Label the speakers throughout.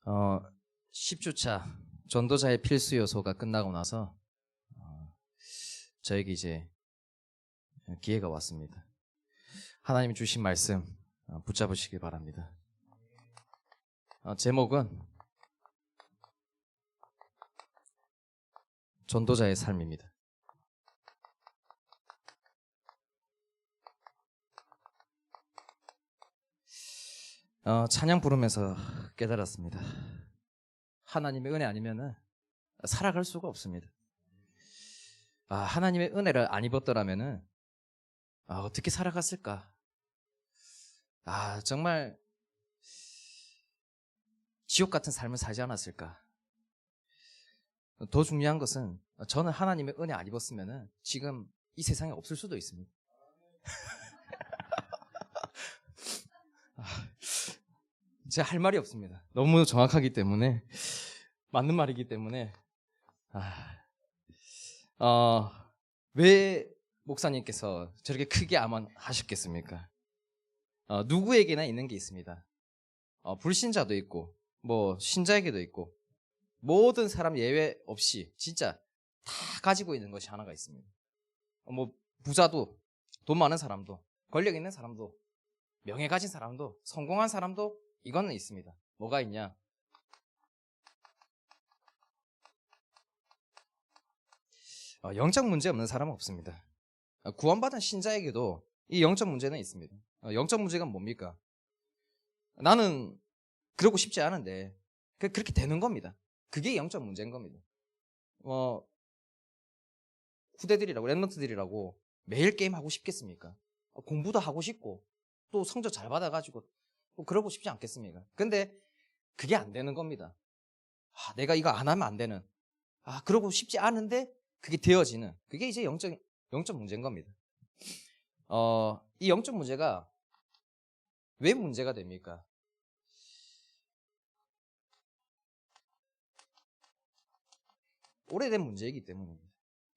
Speaker 1: 어, 10주차 전도자의 필수 요소가 끝나고 나서 저에게 이제 기회가 왔습니다. 하나님이 주신 말씀 붙잡으시기 바랍니다. 제목은 전도자의 삶입니다. 찬양 부르면서 깨달았습니다. 하나님의 은혜 아니면은 살아갈 수가 없습니다. 하나님의 은혜를 안 입었더라면은 어떻게 살아갔을까? 정말 지옥 같은 삶을 살지 않았을까? 더 중요한 것은 저는 하나님의 은혜 안 입었으면은 지금 이 세상에 없을 수도 있습니다. 제가 할 말이 없습니다. 너무 정확하기 때문에, 맞는 말이기 때문에. 왜 목사님께서 저렇게 크게 암언하셨겠습니까? 누구에게나 있는 게 있습니다. 불신자도 있고 신자에게도 있고 모든 사람 예외 없이 진짜 다 가지고 있는 것이 하나가 있습니다. 부자도, 돈 많은 사람도, 권력 있는 사람도, 명예 가진 사람도, 성공한 사람도 이거는 있습니다. 뭐가 있냐? 영적 문제 없는 사람은 없습니다. 구원받은 신자에게도 이 영적 문제는 있습니다. 영적 문제가 뭡니까? 나는 그러고 싶지 않은데 그렇게 되는 겁니다. 그게 영적 문제인 겁니다. 후대들이라고, 랩런트들이라고 매일 게임 하고 싶겠습니까? 공부도 하고 싶고 또 성적 잘 받아가지고 또 그러고 싶지 않겠습니까? 근데 그게 안 되는 겁니다. 내가 이거 안 하면 안 되는, 그러고 싶지 않은데 그게 되어지는, 그게 이제 영적 문제인 겁니다. 이 영적 문제가 왜 문제가 됩니까? 오래된 문제이기 때문입니다.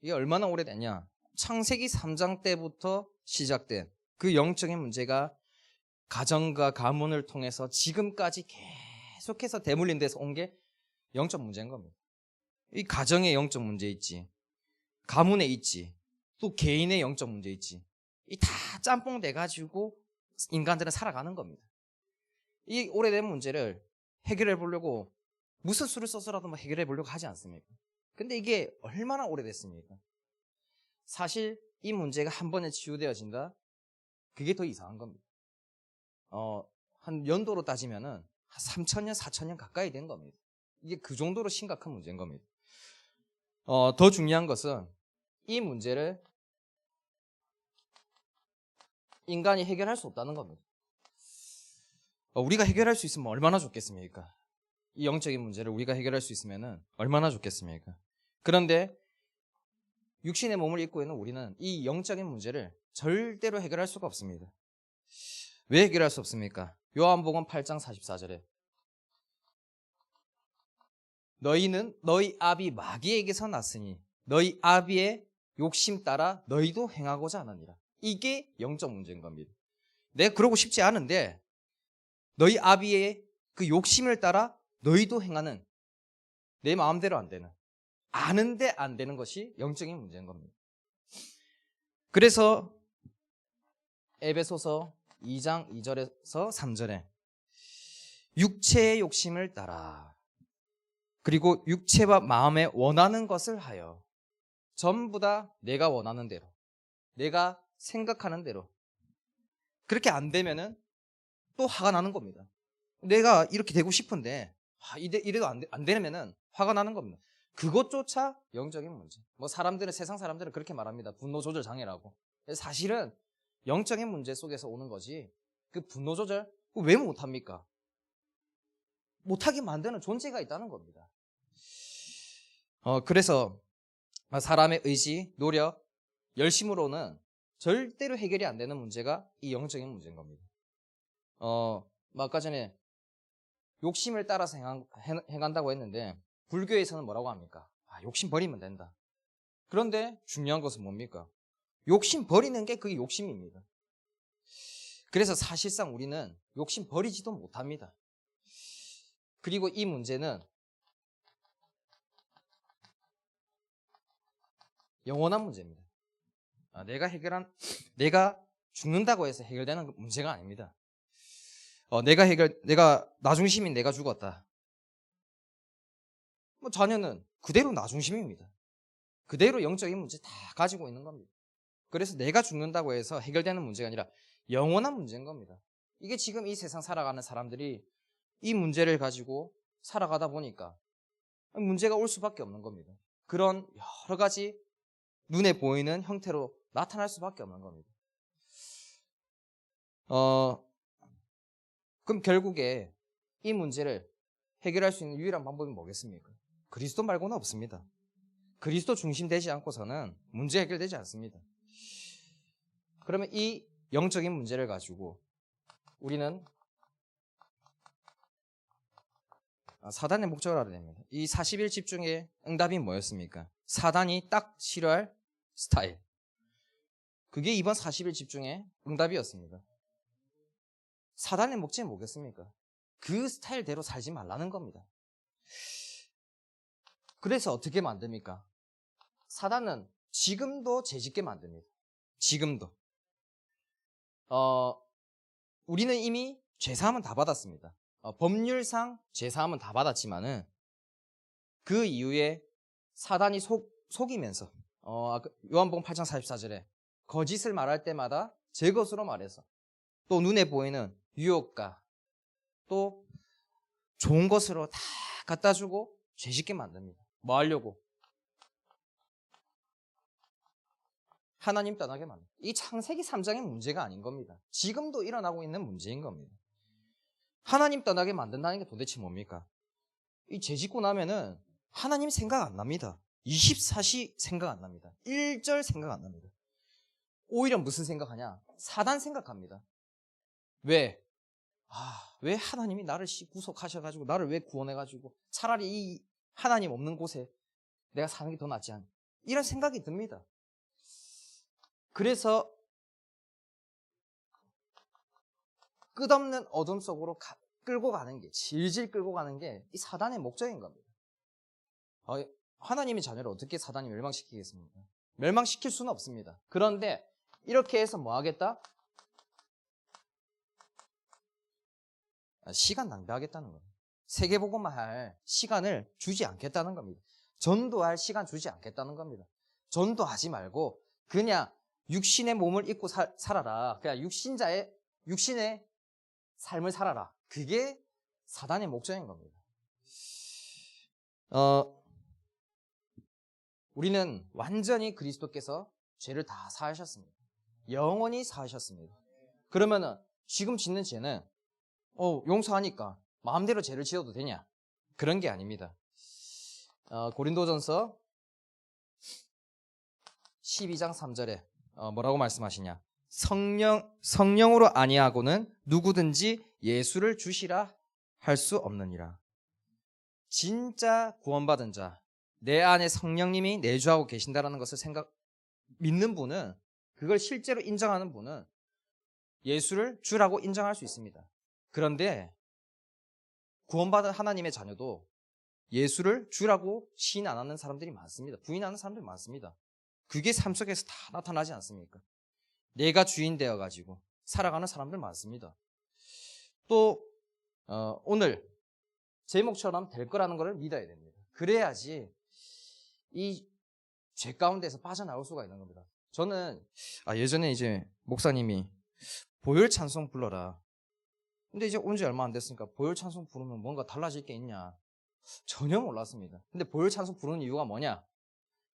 Speaker 1: 이게 얼마나 오래됐냐? 창세기 3장 때부터 시작된 그 영적인 문제가 가정과 가문을 통해서 지금까지 계속해서 대물림 돼서 온 게 영적 문제인 겁니다. 이 가정의 영적 문제 있지, 가문에 있지, 또 개인의 영적 문제 있지. 이 다 짬뽕 돼가지고 인간들은 살아가는 겁니다. 이 오래된 문제를 해결해 보려고 무슨 수를 써서라도 해결해 보려고 하지 않습니까? 근데 이게 얼마나 오래됐습니까? 사실 이 문제가 한 번에 치유되어진다? 그게 더 이상한 겁니다. 한 연도로 따지면은 한 3,000년, 4,000년 가까이 된 겁니다. 이게 그 정도로 심각한 문제인 겁니다. 더 중요한 것은 이 문제를 인간이 해결할 수 없다는 겁니다. 우리가 해결할 수 있으면 얼마나 좋겠습니까? 이 영적인 문제를 우리가 해결할 수 있으면 얼마나 좋겠습니까? 그런데 육신의 몸을 입고 있는 우리는 이 영적인 문제를 절대로 해결할 수가 없습니다. 왜 해결할 수 없습니까? 요한복음 8장 44절에 너희는 너희 아비 마귀에게서 났으니 너희 아비의 욕심 따라 너희도 행하고자 하느니라. 이게 영적 문제인 겁니다. 내가 그러고 싶지 않은데 너희 아비의 그 욕심을 따라 너희도 행하는, 내 마음대로 안 되는, 아는데 안 되는 것이 영적인 문제인 겁니다. 그래서 에베소서 2장 2절에서 3절에 육체의 욕심을 따라, 그리고 육체와 마음에 원하는 것을 하여, 전부 다 내가 원하는 대로, 내가 생각하는 대로 그렇게 안 되면은 또 화가 나는 겁니다. 내가 이렇게 되고 싶은데 이래도 안 되면은 화가 나는 겁니다. 그것조차 영적인 문제. 세상 사람들은 그렇게 말합니다. 분노 조절 장애라고. 사실은 영적인 문제 속에서 오는 거지. 그 분노 조절 왜 못합니까? 못하게 만드는 존재가 있다는 겁니다. 그래서 사람의 의지, 노력, 열심으로는 절대로 해결이 안 되는 문제가 이 영적인 문제인 겁니다. 아까 전에 욕심을 따라서 행한다고 했는데 불교에서는 뭐라고 합니까? 욕심 버리면 된다. 그런데 중요한 것은 뭡니까? 욕심 버리는 게 그게 욕심입니다. 그래서 사실상 우리는 욕심 버리지도 못합니다. 그리고 이 문제는 영원한 문제입니다. 내가 죽는다고 해서 해결되는 문제가 아닙니다. 내가 나 중심인 내가 죽었다. 뭐 자녀는 그대로 나 중심입니다. 그대로 영적인 문제 다 가지고 있는 겁니다. 그래서 내가 죽는다고 해서 해결되는 문제가 아니라 영원한 문제인 겁니다. 이게 지금 이 세상 살아가는 사람들이 이 문제를 가지고 살아가다 보니까 문제가 올 수밖에 없는 겁니다. 그런 여러 가지 눈에 보이는 형태로 나타날 수밖에 없는 겁니다. 그럼 결국에 이 문제를 해결할 수 있는 유일한 방법이 뭐겠습니까? 그리스도 말고는 없습니다. 그리스도 중심되지 않고서는 문제 해결되지 않습니다. 그러면 이 영적인 문제를 가지고 우리는 사단의 목적을 알아야 됩니다. 이 40일 집중의 응답이 뭐였습니까? 사단이 딱 싫어할 스타일. 그게 이번 40일 집중의 응답이었습니다. 사단의 목적이 뭐겠습니까? 그 스타일대로 살지 말라는 겁니다. 그래서 어떻게 만듭니까? 사단은 지금도 죄짓게 만듭니다. 지금도. 우리는 이미 죄사함은 다 받았습니다. 법률상 죄사함은 다 받았지만은 그 이후에 사단이 속이면서 요한복음 8장 44절에 거짓을 말할 때마다 제 것으로 말해서 또 눈에 보이는 유혹과 또 좋은 것으로 다 갖다 주고 죄짓게 만듭니다. 뭐 하려고? 하나님 떠나게 만듭니다. 이 창세기 3장의 문제가 아닌 겁니다. 지금도 일어나고 있는 문제인 겁니다. 하나님 떠나게 만든다는 게 도대체 뭡니까? 이 죄짓고 나면은 하나님 생각 안 납니다. 24시 생각 안 납니다. 1절 생각 안 납니다. 오히려 무슨 생각하냐? 사단 생각합니다. 왜? 왜 하나님이 나를 구속하셔가지고 나를 왜 구원해가지고 차라리 이 하나님 없는 곳에 내가 사는 게 더 낫지 않나? 이런 생각이 듭니다. 그래서 끝없는 어둠 속으로 끌고 가는 게, 질질 끌고 가는 게 이 사단의 목적인 겁니다. 하나님의 자녀를 어떻게 사단이 멸망시키겠습니까? 멸망시킬 수는 없습니다. 그런데 이렇게 해서 뭐 하겠다? 시간 낭비하겠다는 거예요. 세계복음만 할 시간을 주지 않겠다는 겁니다. 전도할 시간 주지 않겠다는 겁니다. 전도하지 말고 그냥 육신의 몸을 입고 살아라. 그냥 육신의 삶을 살아라. 그게 사단의 목적인 겁니다. 우리는 완전히 그리스도께서 죄를 다 사하셨습니다. 영원히 사하셨습니다. 그러면은 지금 짓는 죄는 용서하니까 마음대로 죄를 지어도 되냐? 그런 게 아닙니다. 고린도전서 12장 3절에 뭐라고 말씀하시냐? 성령으로 아니하고는 누구든지 예수를 주시라 할 수 없느니라. 진짜 구원받은 자, 내 안에 성령님이 내주하고 계신다라는 것을 믿는 분은, 그걸 실제로 인정하는 분은 예수를 주라고 인정할 수 있습니다. 그런데 구원받은 하나님의 자녀도 예수를 주라고 시인 안 하는 사람들이 많습니다. 부인하는 사람들이 많습니다. 그게 삶 속에서 다 나타나지 않습니까? 내가 주인 되어가지고 살아가는 사람들 많습니다. 또 오늘 제목처럼 될 거라는 것을 믿어야 됩니다. 그래야지 이 죄 가운데서 빠져나올 수가 있는 겁니다. 저는 예전에 이제 목사님이 보혈 찬송 불러라. 근데 이제 온 지 얼마 안 됐으니까 보혈 찬송 부르면 뭔가 달라질 게 있냐? 전혀 몰랐습니다. 근데 보혈 찬송 부르는 이유가 뭐냐?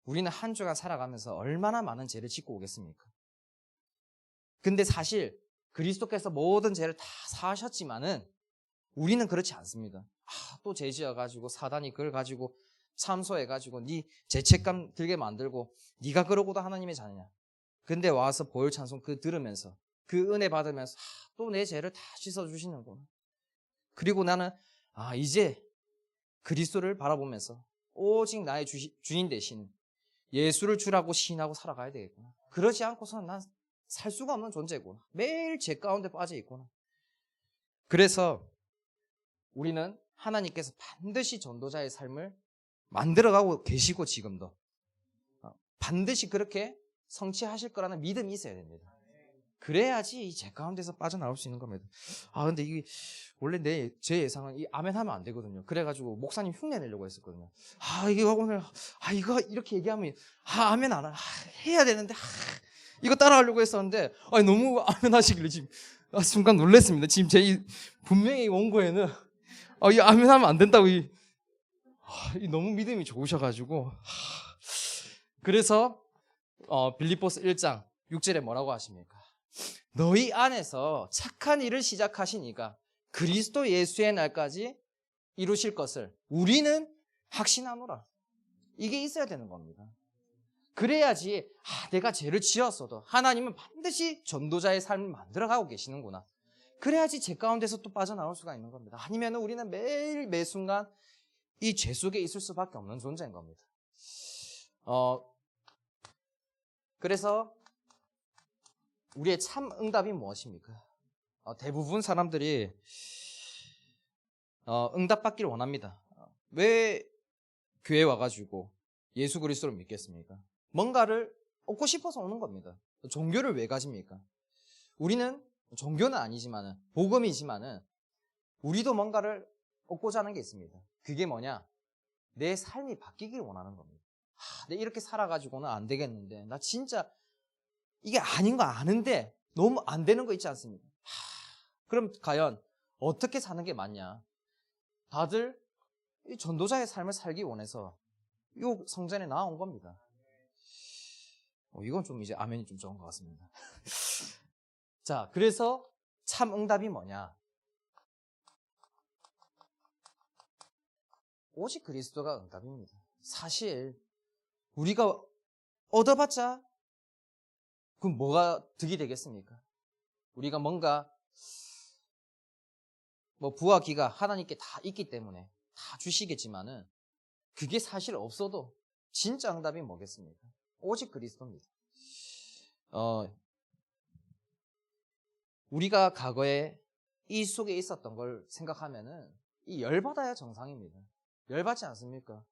Speaker 1: 우리는 한 주간 살아가면서 얼마나 많은 죄를 짓고 오겠습니까? 근데 사실 그리스도께서 모든 죄를 다 사하셨지만은 우리는 그렇지 않습니다. 또 죄 지어가지고 사단이 그걸 가지고 참소해가지고 네 죄책감 들게 만들고 네가 그러고도 하나님의 자녀냐? 근데 와서 보혈 찬송 들으면서 그 은혜 받으면서 또 내 죄를 다 씻어주시는구나. 그리고 나는 이제 그리스도를 바라보면서 오직 나의 주인 대신 예수를 주라고 시인하고 살아가야 되겠구나. 그러지 않고서는 난 살 수가 없는 존재구나. 매일 죄 가운데 빠져 있구나. 그래서 우리는 하나님께서 반드시 전도자의 삶을 만들어가고 계시고 지금도 반드시 그렇게 성취하실 거라는 믿음이 있어야 됩니다. 그래야지 이 죄 가운데서 빠져나올 수 있는 겁니다. 근데 이게 원래 제 예상은 이 아멘 하면 안 되거든요. 그래가지고 목사님 흉내 내려고 했었거든요. 이게 오늘 이거 이렇게 얘기하면 아멘 안 해야 되는데 이거 따라하려고 했었는데 너무 아멘 하시길래 지금 순간 놀랐습니다. 지금 분명히 원고에는 이 아멘 하면 안 된다고 이 너무 믿음이 좋으셔가지고 그래서 빌립보서 1장 6절에 뭐라고 하십니까? 너희 안에서 착한 일을 시작하시니까 그리스도 예수의 날까지 이루실 것을 우리는 확신하노라. 이게 있어야 되는 겁니다. 그래야지 내가 죄를 지었어도 하나님은 반드시 전도자의 삶을 만들어가고 계시는구나. 그래야지 죄 가운데서 또 빠져나올 수가 있는 겁니다. 아니면 우리는 매일 매순간 이 죄 속에 있을 수밖에 없는 존재인 겁니다. 그래서 우리의 참 응답이 무엇입니까? 대부분 사람들이 응답받기를 원합니다. 왜 교회 와가지고 예수 그리스도를 믿겠습니까? 뭔가를 얻고 싶어서 오는 겁니다. 종교를 왜 가집니까? 우리는 종교는 아니지만은 복음이지만은 우리도 뭔가를 얻고자 하는 게 있습니다. 그게 뭐냐? 내 삶이 바뀌길 원하는 겁니다. 내가 이렇게 살아가지고는 안 되겠는데 나 진짜 이게 아닌 거 아는데 너무 안 되는 거 있지 않습니까? 그럼 과연 어떻게 사는 게 맞냐? 다들 이 전도자의 삶을 살기 원해서 이 성전에 나온 겁니다. 이건 좀 이제 아멘이 좀 적은 것 같습니다. 자, 그래서 참 응답이 뭐냐? 오직 그리스도가 응답입니다. 사실 우리가 얻어봤자 그럼 뭐가 득이 되겠습니까? 우리가 뭔가 부와 기가 하나님께 다 있기 때문에 다 주시겠지만은 그게 사실 없어도 진짜 응답이 뭐겠습니까? 오직 그리스도입니다. 우리가 과거에 이 속에 있었던 걸 생각하면은 이 열받아야 정상입니다. 열받지 않습니까?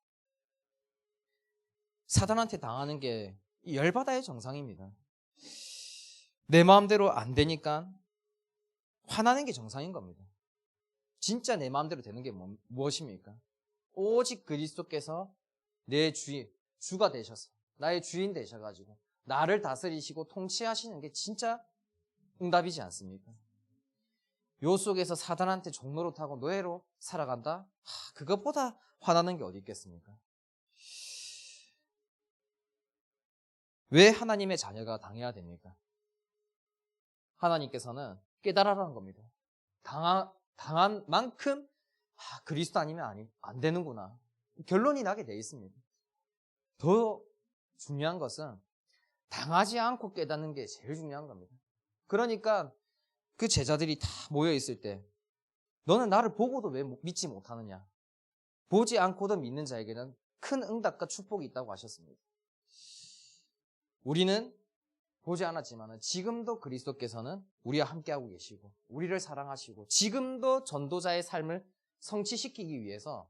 Speaker 1: 사단한테 당하는 게 이 열받아야 정상입니다. 내 마음대로 안 되니까 화나는 게 정상인 겁니다. 진짜 내 마음대로 되는 게 무엇입니까? 오직 그리스도께서 내 주가 되셔서 나의 주인 되셔가지고 나를 다스리시고 통치하시는 게 진짜 응답이지 않습니까? 요 속에서 사단한테 종노릇하고 노예로 살아간다? 그것보다 화나는 게 어디 있겠습니까? 왜 하나님의 자녀가 당해야 됩니까? 하나님께서는 깨달으라는 겁니다. 당한 만큼 그리스도 아니면 안 되는구나. 결론이 나게 돼 있습니다. 더 중요한 것은 당하지 않고 깨닫는 게 제일 중요한 겁니다. 그러니까 그 제자들이 다 모여 있을 때 너는 나를 보고도 왜 믿지 못하느냐? 보지 않고도 믿는 자에게는 큰 응답과 축복이 있다고 하셨습니다. 우리는 보지 않았지만 지금도 그리스도께서는 우리와 함께하고 계시고 우리를 사랑하시고 지금도 전도자의 삶을 성취시키기 위해서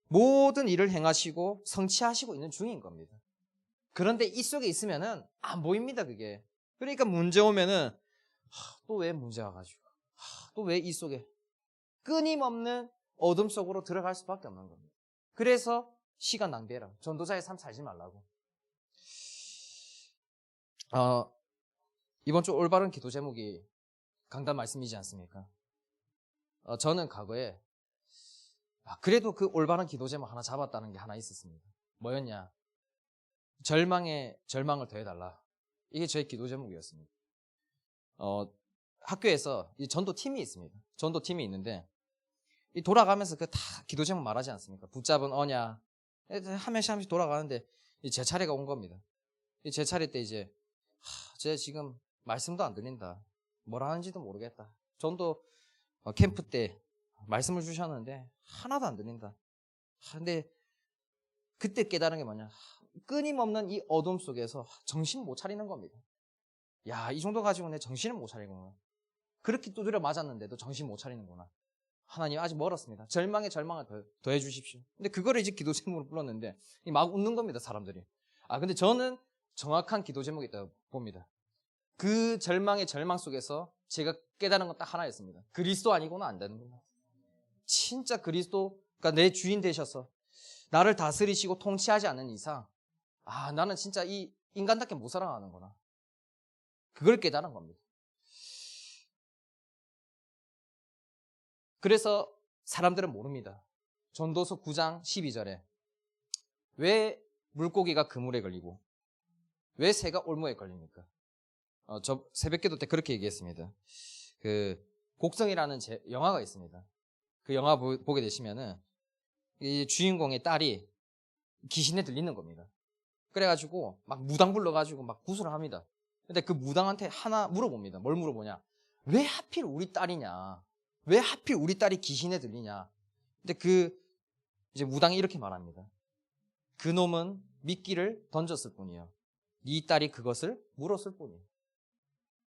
Speaker 1: 모든 일을 행하시고 성취하시고 있는 중인 겁니다. 그런데 이 속에 있으면은 안 보입니다, 그게. 그러니까 문제 오면은 또 왜 문제 와가지고 또 왜 이 속에 끊임없는 어둠 속으로 들어갈 수밖에 없는 겁니다. 그래서 시간 낭비해라. 전도자의 삶 살지 말라고. 이번 주 올바른 기도 제목이 강단 말씀이지 않습니까? 저는 과거에 그래도 그 올바른 기도 제목 하나 잡았다는 게 하나 있었습니다. 뭐였냐? 절망을 더해달라. 이게 저의 기도 제목이었습니다. 학교에서 이 전도팀이 있습니다. 전도팀이 있는데 이 돌아가면서 그 다 기도 제목 말하지 않습니까? 붙잡은 언약 한 명씩 한 명씩 돌아가는데 제 차례가 온 겁니다. 제 차례 때 이제 쟤 지금 말씀도 안 들린다. 뭘 하는지도 모르겠다. 전도 캠프 때 말씀을 주셨는데 하나도 안 들린다. 근데 그때 깨달은 게 뭐냐? 끊임없는 이 어둠 속에서 정신 못 차리는 겁니다. 야, 이 정도 가지고 내 정신을 못 차리구나. 그렇게 두드려 맞았는데도 정신 못 차리는구나. 하나님 아직 멀었습니다. 절망에 절망을 더해 주십시오. 근데 그거를 이제 기도 제목으로 불렀는데 막 웃는 겁니다, 사람들이. 근데 저는 정확한 기도 제목이 있다고 봅니다. 그 절망의 절망 속에서 제가 깨달은 건 딱 하나였습니다. 그리스도 아니고는 안 되는구나. 진짜 그리스도가 내 주인 되셔서 나를 다스리시고 통치하지 않는 이상 나는 진짜 이 인간답게 못 살아가는구나. 그걸 깨달은 겁니다. 그래서 사람들은 모릅니다. 전도서 9장 12절에 왜 물고기가 그물에 걸리고 왜 새가 올무에 걸립니까? 저 새벽기도 때 그렇게 얘기했습니다. 그 곡성이라는 영화가 있습니다. 그 영화 보게 되시면은 이 주인공의 딸이 귀신에 들리는 겁니다. 그래가지고 막 무당 불러가지고 막 구술을 합니다. 근데 그 무당한테 하나 물어봅니다. 뭘 물어보냐? 왜 하필 우리 딸이냐? 왜 하필 우리 딸이 귀신에 들리냐? 근데 이제 무당이 이렇게 말합니다. 그 놈은 미끼를 던졌을 뿐이에요. 네 딸이 그것을 물었을 뿐이에요.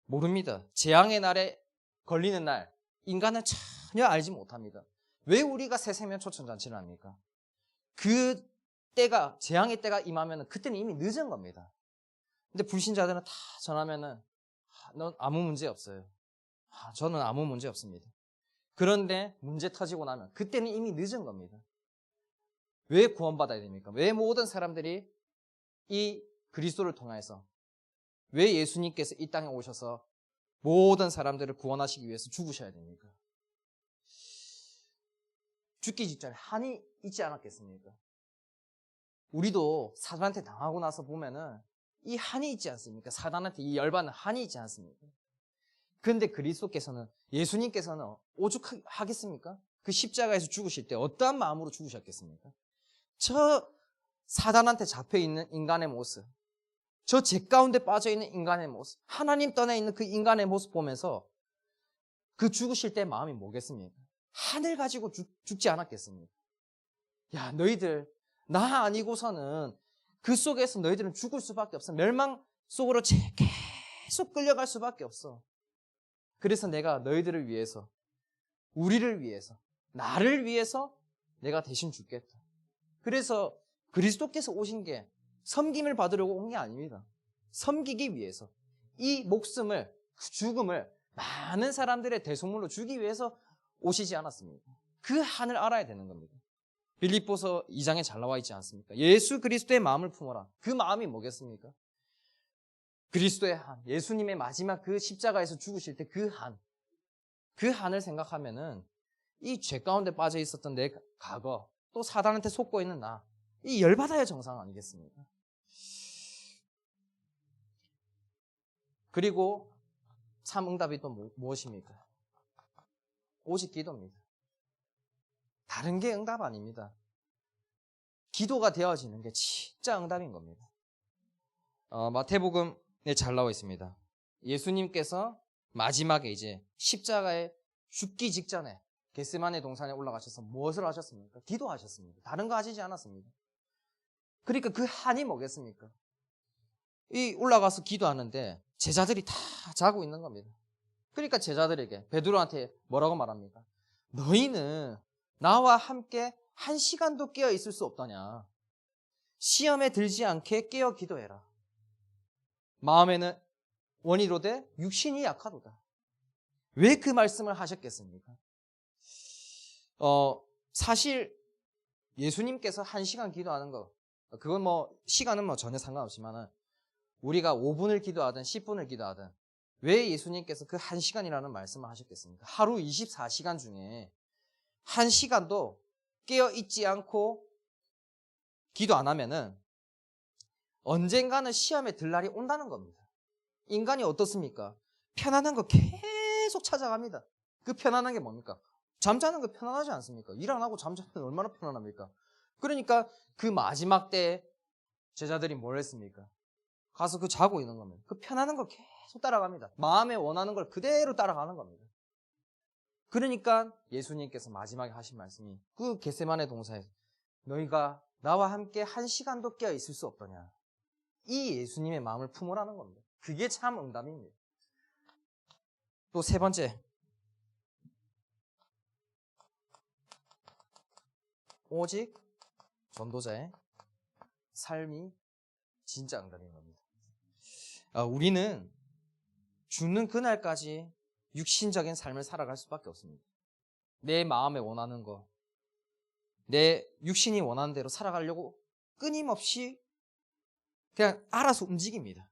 Speaker 1: 모릅니다. 재앙의 날에 걸리는 날 인간은 전혀 알지 못합니다. 왜 우리가 새세면 초천잔치를 합니까? 그 때가 재앙의 때가 임하면 그때는 이미 늦은 겁니다. 근데 불신자들은 다 전하면은 넌 아무 문제 없어요. 저는 아무 문제 없습니다. 그런데 문제 터지고 나면 그때는 이미 늦은 겁니다. 왜 구원받아야 됩니까? 왜 모든 사람들이 이 그리스도를 통해서 왜 예수님께서 이 땅에 오셔서 모든 사람들을 구원하시기 위해서 죽으셔야 됩니까? 죽기 직전에 한이 있지 않았겠습니까? 우리도 사단한테 당하고 나서 보면은 이 한이 있지 않습니까? 사단한테 이 열받는 한이 있지 않습니까? 그런데 그리스도께서는 예수님께서는 오죽하겠습니까? 그 십자가에서 죽으실 때 어떠한 마음으로 죽으셨겠습니까? 저 사단한테 잡혀있는 인간의 모습, 저 죄 가운데 빠져있는 인간의 모습, 하나님 떠나 있는 그 인간의 모습 보면서 그 죽으실 때 마음이 뭐겠습니까? 하늘 가지고 죽지 않았겠습니까? 야, 너희들 나 아니고서는 그 속에서 너희들은 죽을 수밖에 없어. 멸망 속으로 계속 끌려갈 수밖에 없어. 그래서 내가 너희들을 위해서, 우리를 위해서, 나를 위해서 내가 대신 죽겠다. 그래서 그리스도께서 오신 게 섬김을 받으려고 온 게 아닙니다. 섬기기 위해서 이 목숨을, 죽음을 많은 사람들의 대속물로 주기 위해서 오시지 않았습니까? 그 한을 알아야 되는 겁니다. 빌립보서 2장에 잘 나와 있지 않습니까? 예수 그리스도의 마음을 품어라. 그 마음이 뭐겠습니까? 그리스도의 한, 예수님의 마지막 그 십자가에서 죽으실 때 그 한을 생각하면은 이 죄 가운데 빠져 있었던 내 과거, 또 사단한테 속고 있는 나, 이 열받아야 정상 아니겠습니까? 그리고 참 응답이 또 무엇입니까? 오직 기도입니다. 다른 게 응답 아닙니다. 기도가 되어지는 게 진짜 응답인 겁니다. 마태복음에 잘 나와 있습니다. 예수님께서 마지막에 이제 십자가에 죽기 직전에 겟세마네 동산에 올라가셔서 무엇을 하셨습니까? 기도하셨습니다. 다른 거 하시지 않았습니다. 그러니까 그 한이 뭐겠습니까? 이 올라가서 기도하는데 제자들이 다 자고 있는 겁니다. 그러니까 제자들에게 베드로한테 뭐라고 말합니까? 너희는 나와 함께 1시간도 깨어 있을 수 없더냐? 시험에 들지 않게 깨어 기도해라. 마음에는 원이로되 육신이 약하도다. 왜 그 말씀을 하셨겠습니까? 사실 예수님께서 1시간 기도하는 거, 그건 시간은 전혀 상관없지만은 우리가 5분을 기도하든 10분을 기도하든 왜 예수님께서 그 1시간이라는 말씀을 하셨겠습니까? 하루 24시간 중에 1시간도 깨어 있지 않고 기도 안 하면은 언젠가는 시험에 들 날이 온다는 겁니다. 인간이 어떻습니까? 편안한 거 계속 찾아갑니다. 그 편안한 게 뭡니까? 잠자는 거 편안하지 않습니까? 일 안 하고 잠자면 얼마나 편안합니까? 그러니까 그 마지막 때 제자들이 뭘 했습니까? 가서 그 자고 있는 겁니다. 그 편안한 걸 계속 따라갑니다. 마음에 원하는 걸 그대로 따라가는 겁니다. 그러니까 예수님께서 마지막에 하신 말씀이 그 겟세마네 동산에서 너희가 나와 함께 1시간도 깨어 있을 수 없더냐. 이 예수님의 마음을 품으라는 겁니다. 그게 참 응답입니다. 또 세 번째, 오직 전도자의 삶이 진짜 응답인 겁니다. 우리는 죽는 그날까지 육신적인 삶을 살아갈 수밖에 없습니다. 내 마음에 원하는 거, 내 육신이 원하는 대로 살아가려고 끊임없이 그냥 알아서 움직입니다.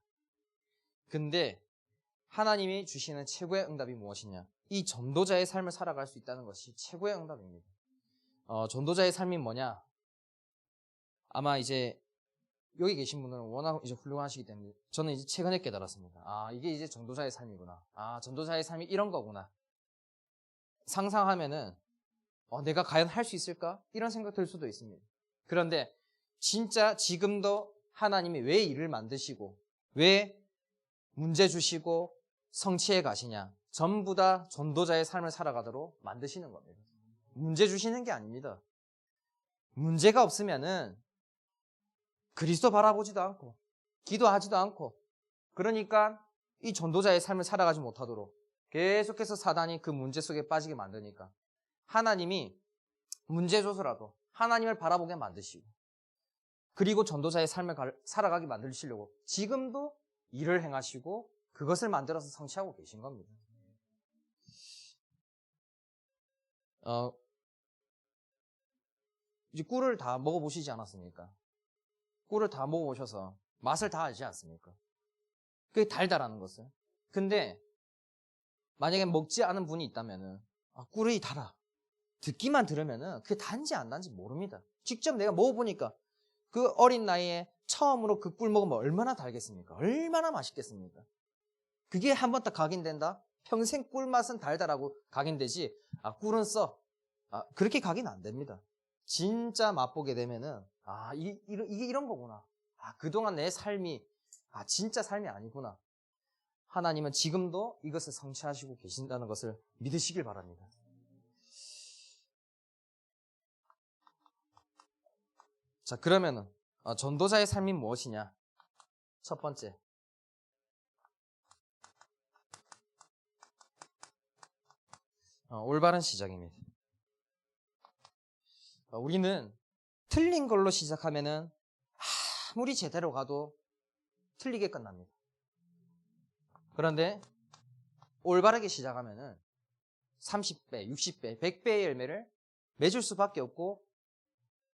Speaker 1: 근데 하나님이 주시는 최고의 응답이 무엇이냐? 이 전도자의 삶을 살아갈 수 있다는 것이 최고의 응답입니다. 전도자의 삶이 뭐냐? 아마 이제 여기 계신 분들은 워낙 이제 훌륭하시기 때문에 저는 이제 최근에 깨달았습니다. 이게 이제 전도자의 삶이구나. 전도자의 삶이 이런 거구나. 상상하면은 내가 과연 할 수 있을까? 이런 생각 들 수도 있습니다. 그런데 진짜 지금도 하나님이 왜 일을 만드시고 왜 문제 주시고 성취해 가시냐? 전부 다 전도자의 삶을 살아가도록 만드시는 겁니다. 문제 주시는 게 아닙니다. 문제가 없으면은 그리스도 바라보지도 않고 기도하지도 않고 그러니까 이 전도자의 삶을 살아가지 못하도록 계속해서 사단이 그 문제 속에 빠지게 만드니까 하나님이 문제 줘서라도 하나님을 바라보게 만드시고 그리고 전도자의 삶을 살아가게 만드시려고 지금도 일을 행하시고 그것을 만들어서 성취하고 계신 겁니다. 이제 꿀을 다 먹어보시지 않았습니까? 꿀을 다 먹어보셔서 맛을 다 알지 않습니까? 그게 달달하는 것을. 근데 만약에 먹지 않은 분이 있다면은 꿀이 달아. 듣기만 들으면은 그게 단지 안 단지 모릅니다. 직접 내가 먹어보니까 그 어린 나이에 처음으로 그 꿀 먹으면 얼마나 달겠습니까? 얼마나 맛있겠습니까? 그게 한 번 딱 각인된다? 평생 꿀 맛은 달달하고 각인되지 꿀은 써. 그렇게 각인 안 됩니다. 진짜 맛보게 되면은 이게 이런 거구나. 그동안 내 삶이 진짜 삶이 아니구나. 하나님은 지금도 이것을 성취하시고 계신다는 것을 믿으시길 바랍니다. 자, 그러면은 전도자의 삶이 무엇이냐? 첫 번째, 올바른 시작입니다. 우리는 틀린 걸로 시작하면은 아무리 제대로 가도 틀리게 끝납니다. 그런데 올바르게 시작하면은 30배, 60배, 100배의 열매를 맺을 수밖에 없고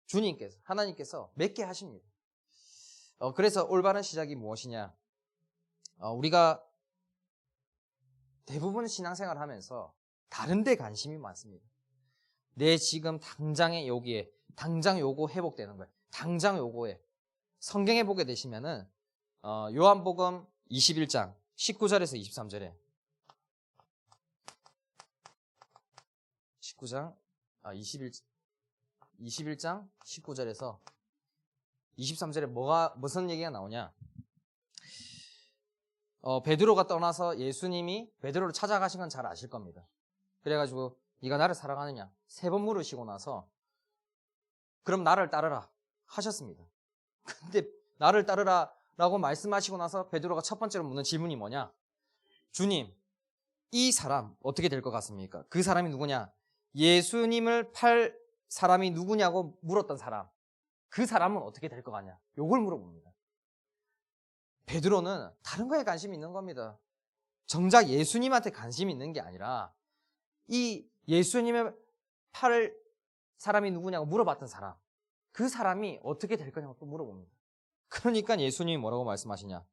Speaker 1: 주님께서, 하나님께서 맺게 하십니다. 그래서 올바른 시작이 무엇이냐? 우리가 대부분 신앙생활 하면서 다른 데 관심이 많습니다. 내 지금 당장에 여기에, 당장 요거 회복되는 거예요. 당장 요거에. 성경에 보게 되시면은, 요한복음 21장 19절에서 23절에 21장 19절에서 23절에 무슨 얘기가 나오냐? 베드로가 떠나서 예수님이 베드로를 찾아가신 건 잘 아실 겁니다. 그래가지고 네가 나를 사랑하느냐? 3번 물으시고 나서 그럼 나를 따르라 하셨습니다. 근데 나를 따르라 라고 말씀하시고 나서 베드로가 첫 번째로 묻는 질문이 뭐냐? 주님, 이 사람 어떻게 될 것 같습니까? 그 사람이 누구냐? 예수님을 팔 사람이 누구냐고 물었던 사람. 그 사람은 어떻게 될 것 같냐? 요걸 물어봅니다. 베드로는 다른 거에 관심이 있는 겁니다. 정작 예수님한테 관심이 있는 게 아니라 이 예수님을 팔 사람이 누구냐고 물어봤던 사람. 그 사람이 어떻게 될 거냐고 또 물어봅니다. 그러니까 예수님이 뭐라고 말씀하시냐?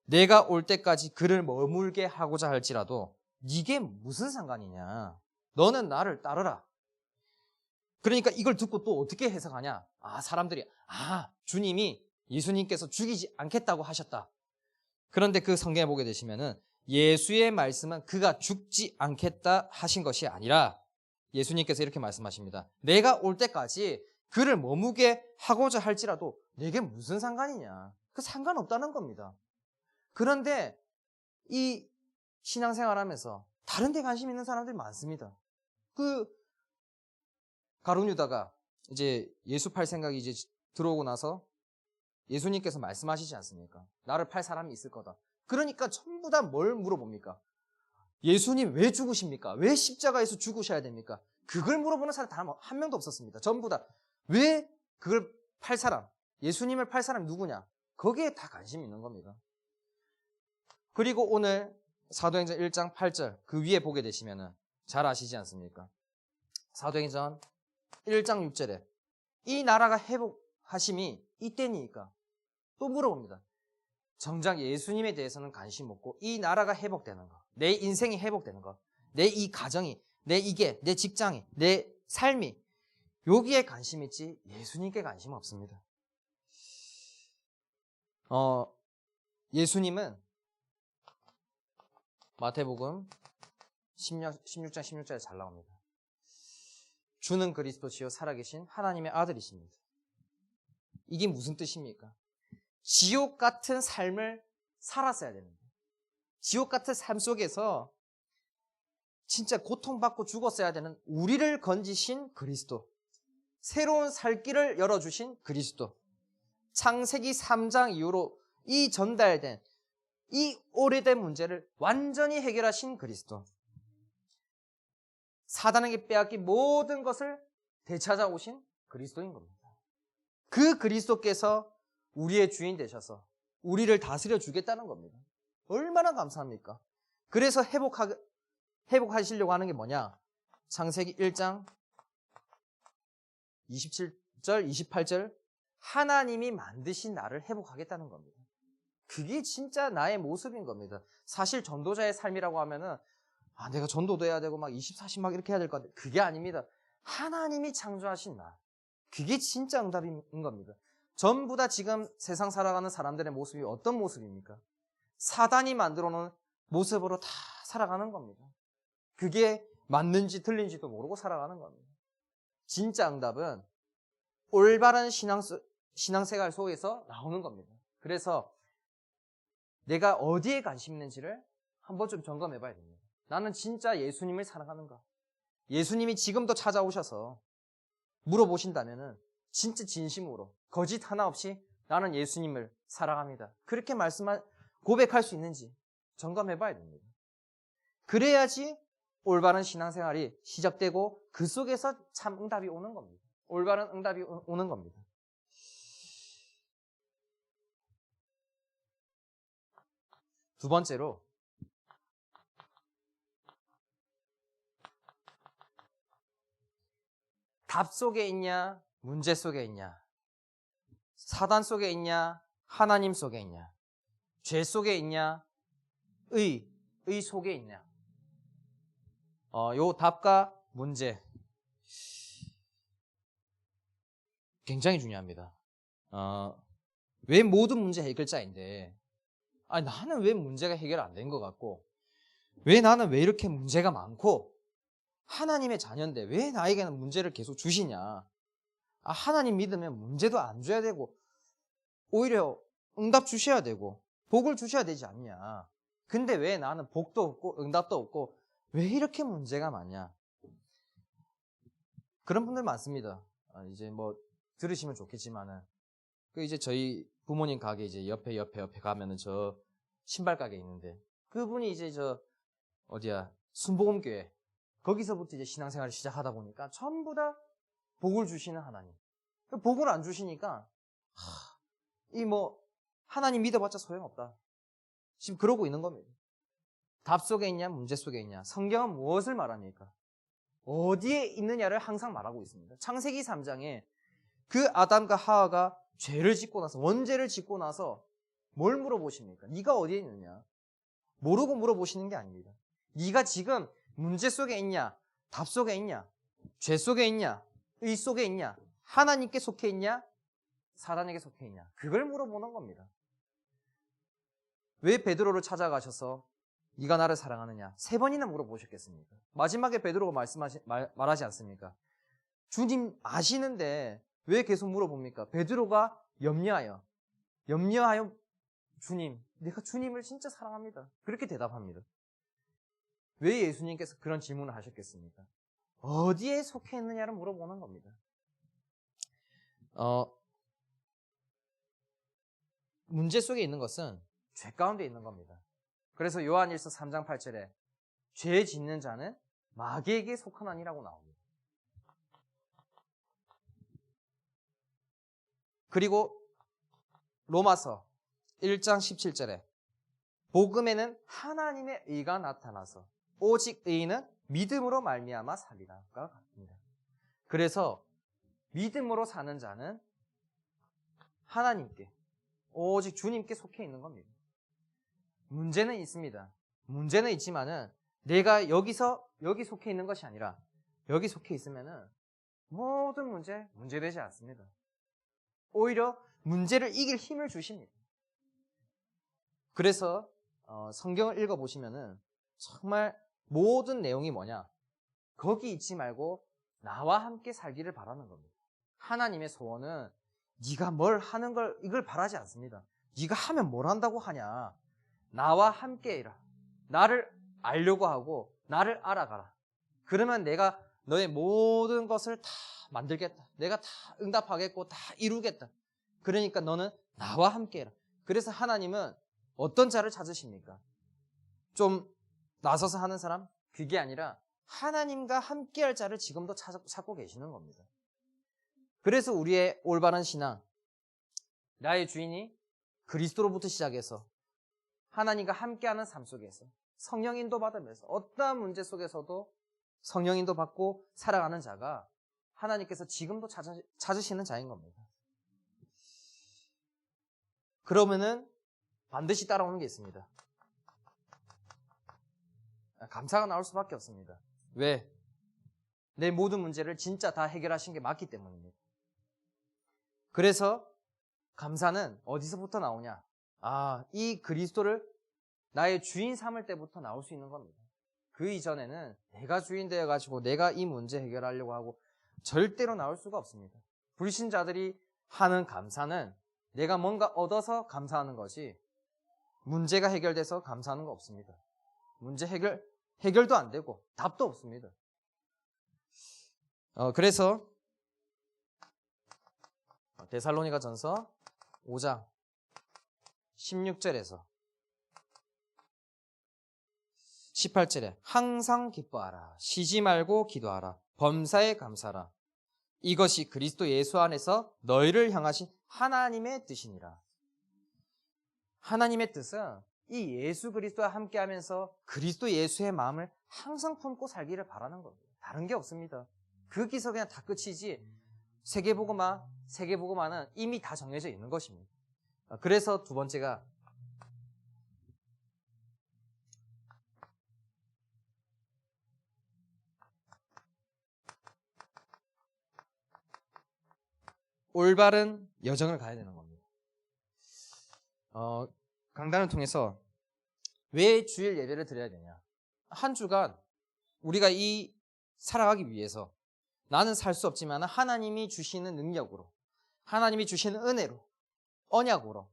Speaker 1: 내가 올 때까지 그를 머물게 하고자 할지라도 이게 무슨 상관이냐? 너는 나를 따르라. 그러니까 이걸 듣고 또 어떻게 해석하냐? 사람들이 주님이 예수님께서 죽이지 않겠다고 하셨다. 그런데 그 성경에 보게 되시면은 예수의 말씀은 그가 죽지 않겠다 하신 것이 아니라 예수님께서 이렇게 말씀하십니다. 내가 올 때까지 그를 머무게 하고자 할지라도 내게 무슨 상관이냐? 그 상관없다는 겁니다. 그런데 이 신앙생활하면서 다른 데 관심 있는 사람들이 많습니다. 그 가룟 유다가 이제 예수 팔 생각이 이제 들어오고 나서 예수님께서 말씀하시지 않습니까? 나를 팔 사람이 있을 거다. 그러니까 전부 다 뭘 물어봅니까? 예수님 왜 죽으십니까? 왜 십자가에서 죽으셔야 됩니까? 그걸 물어보는 사람 단 한 명도 없었습니다. 전부 다 왜 그걸 팔 사람, 예수님을 팔 사람이 누구냐? 거기에 다 관심이 있는 겁니다. 그리고 오늘 사도행전 1장 8절 그 위에 보게 되시면은 잘 아시지 않습니까? 사도행전 1장 6절에 이 나라가 회복하심이 이때니까 또 물어봅니다. 정작 예수님에 대해서는 관심 없고 이 나라가 회복되는 거, 내 인생이 회복되는 거, 내 이 가정이, 내 직장이, 내 삶이 여기에 관심 있지 예수님께 관심 없습니다. 예수님은 마태복음 16장 16절에 잘 나옵니다. 주는 그리스도시요 살아계신 하나님의 아들이십니다. 이게 무슨 뜻입니까? 지옥 같은 삶을 살았어야 되는데 지옥 같은 삶 속에서 진짜 고통받고 죽었어야 되는 우리를 건지신 그리스도, 새로운 살 길을 열어주신 그리스도, 창세기 3장 이후로 이 전달된 이 오래된 문제를 완전히 해결하신 그리스도, 사단에게 빼앗긴 모든 것을 되찾아오신 그리스도인 겁니다. 그 그리스도께서 우리의 주인 되셔서 우리를 다스려 주겠다는 겁니다. 얼마나 감사합니까? 그래서 회복하시려고 하는 게 뭐냐? 창세기 1장 27절, 28절 하나님이 만드신 나를 회복하겠다는 겁니다. 그게 진짜 나의 모습인 겁니다. 사실 전도자의 삶이라고 하면은 내가 전도도 해야 되고 막 24시 막 이렇게 해야 될 것 같아. 그게 아닙니다. 하나님이 창조하신 나. 그게 진짜 응답인 겁니다. 전부 다 지금 세상 살아가는 사람들의 모습이 어떤 모습입니까? 사단이 만들어 놓은 모습으로 다 살아가는 겁니다. 그게 맞는지 틀린지도 모르고 살아가는 겁니다. 진짜 응답은 올바른 신앙생활 속에서 나오는 겁니다. 그래서 내가 어디에 관심 있는지를 한번 좀 점검해 봐야 됩니다. 나는 진짜 예수님을 사랑하는가? 예수님이 지금도 찾아오셔서 물어보신다면은 진짜 진심으로 거짓 하나 없이 나는 예수님을 사랑합니다. 그렇게 고백할 수 있는지 점검해 봐야 됩니다. 그래야지 올바른 신앙생활이 시작되고 그 속에서 참 응답이 오는 겁니다. 올바른 응답이 오는 겁니다. 두 번째로 답 속에 있냐, 문제 속에 있냐, 사단 속에 있냐, 하나님 속에 있냐, 죄 속에 있냐, 의 속에 있냐. 요 답과 문제 굉장히 중요합니다. 왜 모든 문제 해결자인데 나는 왜 문제가 해결 안 된 것 같고 나는 왜 이렇게 문제가 많고 하나님의 자녀인데 왜 나에게는 문제를 계속 주시냐. 하나님 믿으면 문제도 안 줘야 되고 오히려 응답 주셔야 되고 복을 주셔야 되지 않냐. 근데 왜 나는 복도 없고 응답도 없고 왜 이렇게 문제가 많냐. 그런 분들 많습니다. 이제 뭐 들으시면 좋겠지만은 이제 저희 부모님 가게 이제 옆에 가면은 저 신발 가게 있는데 그분이 이제 순복음교회 거기서부터 이제 신앙생활을 시작하다 보니까 전부 다 복을 주시는 하나님. 복을 안 주시니까 하나님 믿어봤자 소용없다. 지금 그러고 있는 겁니다. 답 속에 있냐, 문제 속에 있냐. 성경은 무엇을 말합니까? 어디에 있느냐를 항상 말하고 있습니다. 창세기 3장에 그 아담과 하와가 죄를 짓고 나서 원죄를 짓고 나서 뭘 물어보십니까? 네가 어디에 있느냐? 모르고 물어보시는 게 아닙니다. 네가 지금 문제 속에 있냐? 답 속에 있냐? 죄 속에 있냐? 의 속에 있냐? 하나님께 속해 있냐? 사단에게 속해 있냐? 그걸 물어보는 겁니다. 왜 베드로를 찾아가셔서 네가 나를 사랑하느냐? 3번이나 물어보셨겠습니까? 마지막에 베드로가 말하지 않습니까? 주님 아시는데 왜 계속 물어봅니까? 베드로가 염려하여 주님, 내가 주님을 진짜 사랑합니다. 그렇게 대답합니다. 왜 예수님께서 그런 질문을 하셨겠습니까? 어디에 속해 있느냐를 물어보는 겁니다. 문제 속에 있는 것은 죄 가운데 있는 겁니다. 그래서 요한일서 3장 8절에 죄 짓는 자는 마귀에게 속하나니라고 나옵니다. 그리고 로마서 1장 17절에 복음에는 하나님의 의가 나타나서 오직 의인은 믿음으로 말미암아 살리라가 같습니다. 그래서 믿음으로 사는 자는 하나님께 오직 주님께 속해 있는 겁니다. 문제는 있습니다. 문제는 있지만은 내가 여기 속해 있는 것이 아니라 여기 속해 있으면은 모든 문제되지 않습니다. 오히려 문제를 이길 힘을 주십니다. 그래서 성경을 읽어보시면은 정말 모든 내용이 뭐냐? 거기 있지 말고 나와 함께 살기를 바라는 겁니다. 하나님의 소원은 네가 뭘 하는 걸 이걸 바라지 않습니다. 네가 하면 뭘 한다고 하냐? 나와 함께 해라. 나를 알려고 하고 나를 알아가라. 그러면 내가 너의 모든 것을 다 만들겠다. 내가 다 응답하겠고 다 이루겠다. 그러니까 너는 나와 함께 해라. 그래서 하나님은 어떤 자를 찾으십니까? 좀 나서서 하는 사람? 그게 아니라 하나님과 함께할 자를 지금도 찾고 계시는 겁니다. 그래서 우리의 올바른 신앙, 나의 주인이 그리스도로부터 시작해서 하나님과 함께하는 삶 속에서 성령 인도 받으면서 어떠한 문제 속에서도 성령 인도 받고 살아가는 자가 하나님께서 지금도 찾으시는 자인 겁니다. 그러면은 반드시 따라오는 게 있습니다. 감사가 나올 수밖에 없습니다. 왜? 내 모든 문제를 진짜 다 해결하신 게 맞기 때문입니다. 그래서 감사는 어디서부터 나오냐? 이 그리스도를 나의 주인 삼을 때부터 나올 수 있는 겁니다. 그 이전에는 내가 주인 되어가지고 내가 이 문제 해결하려고 하고 절대로 나올 수가 없습니다. 불신자들이 하는 감사는 내가 뭔가 얻어서 감사하는 것이 문제가 해결돼서 감사하는 거 없습니다. 문제 해결도 안 되고 답도 없습니다. 그래서 데살로니가 전서 5장 16절에서 18절에 항상 기뻐하라. 쉬지 말고 기도하라. 범사에 감사하라. 이것이 그리스도 예수 안에서 너희를 향하신 하나님의 뜻이니라. 하나님의 뜻은 이 예수 그리스도와 함께하면서 그리스도 예수의 마음을 항상 품고 살기를 바라는 겁니다. 다른 게 없습니다. 거기서 그냥 다 끝이지 세계복음화는 이미 다 정해져 있는 것입니다. 그래서 두 번째가 올바른 여정을 가야 되는 겁니다. 강단을 통해서 왜 주일 예배를 드려야 되냐? 한 주간 우리가 살아가기 위해서 나는 살 수 없지만 하나님이 주시는 능력으로, 하나님이 주시는 은혜로, 언약으로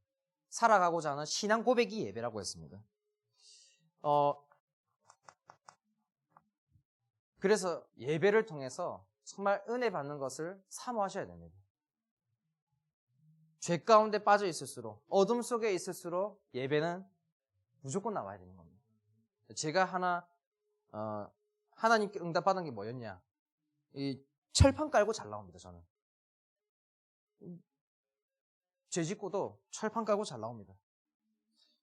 Speaker 1: 살아가고자 하는 신앙 고백이 예배라고 했습니다. 그래서 예배를 통해서 정말 은혜 받는 것을 사모하셔야 됩니다. 죄 가운데 빠져 있을수록, 어둠 속에 있을수록 예배는 무조건 나와야 되는 겁니다. 제가 하나님께 응답받은 게 뭐였냐? 이 철판 깔고 잘 나옵니다, 저는. 죄 짓고도 철판 깔고 잘 나옵니다.